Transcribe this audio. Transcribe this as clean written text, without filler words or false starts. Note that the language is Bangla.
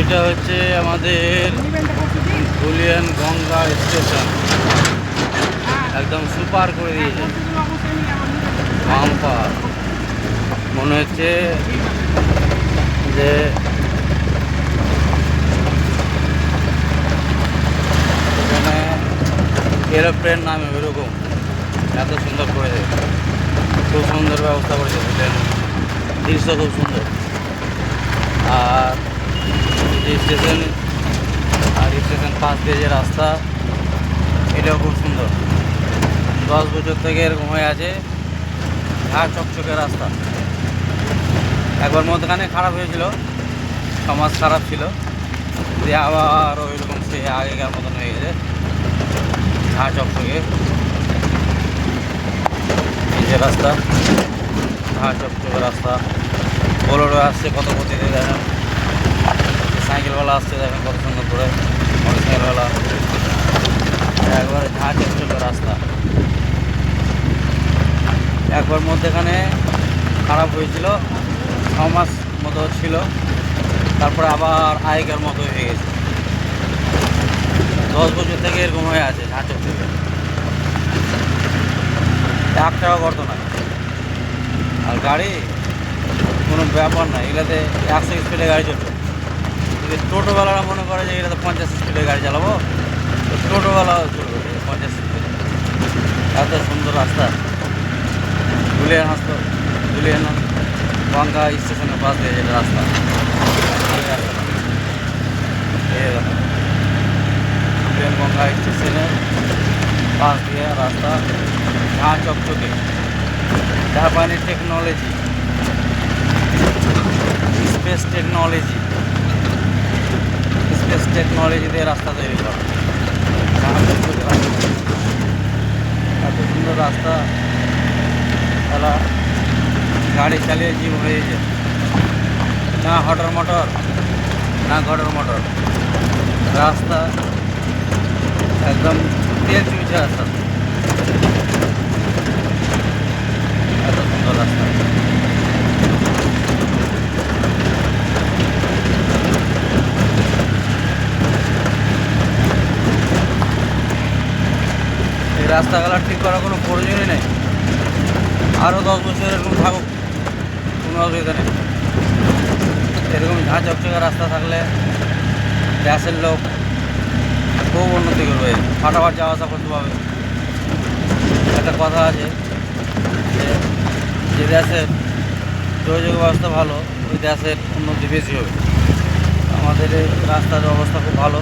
এটা হচ্ছে আমাদের ধুলিয়ান গঙ্গা স্টেশন, একদম সুপার করে দিয়েছে। বাম্পার মনে হচ্ছে যে এখানে এরোপ্লেন নামে ওইরকম, এত সুন্দর করেছে, খুব সুন্দর ব্যবস্থা করেছে। ধুলিয়ান দৃশ্য খুব সুন্দর। আর স্টেশন পাশ দিয়ে যে রাস্তা, এটাও খুব সুন্দর। 10 বছর থেকে এরকম হয়ে আছে, ঝাঁ চকচকে রাস্তা। একবার মধ্যখানে খারাপ হয়েছিল, সমাজ খারাপ ছিল, দিয়ে আবার ওইরকম সে আগেকার মতন হয়ে গেছে, ঝাঁ চকচকে। এই যে রাস্তা, ঝাঁ চকচকে রাস্তা। বোলেরো আসছে কত গতিতে দেখেন, সাইকেলওয়ালা আসছে দেখেন কত সুন্দর করে, মোটর সাইকেলওয়ালা। একবারে ঝাঁ চকচকে রাস্তা। একবার মধ্যেখানে খারাপ হয়েছিল, 6 মাস মতো ছিল, তারপরে আবার আগেকার মতো হয়ে গেছে। 10 বছর থেকে এরকম হয়ে আছে ঝাঁ চকচকে, 1 টাকা করতো না। আর গাড়ি কোনো ব্যাপার না, এগুলোতে 100 স্পিডে গাড়ি চলছে। যদি টোটোওয়ালারা মনে করে যে এগুলোতে 50 স্পিডে গাড়ি চালাবো, তো টোটোওয়ালা চলবে 50 স্পিডে। এত সুন্দর রাস্তা। ধুলিয়ান গঙ্গা স্টেশনের পাশ দিয়ে যেটা রাস্তা, ধুলিয়ান গঙ্গা স্টেশনের পাশ দিয়ে রাস্তা, ঝাঁ চকচকে। জাপানি টেকনোলজি, স্পেস টেকনোলজি দিয়ে রাস্তা তৈরি করা। এত সুন্দর রাস্তা, তারা গাড়ি চালিয়ে জীব হয়েছে। না হটর মোটর, না ঘটর মোটর, রাস্তা একদম তেল চুইছে রাস্তা। এত সুন্দর রাস্তা। এই রাস্তাগুলো ঠিক করার কোনো প্রয়োজনই নেই। আরও 10 বছর এরকম থাকুক, কোনো অসুবিধা নেই। এরকম ঝাঁ চকচকে রাস্তা থাকলে দেশের লোক খুব উন্নতি করবে, ফাটাফাট যাওয়া আসা করতে পারবে। একটা কথা আছে যে দেশের যোগাযোগ ব্যবস্থা ভালো, ওই দেশের উন্নতি বেশি হবে। আমাদের এই রাস্তার অবস্থা খুব ভালো।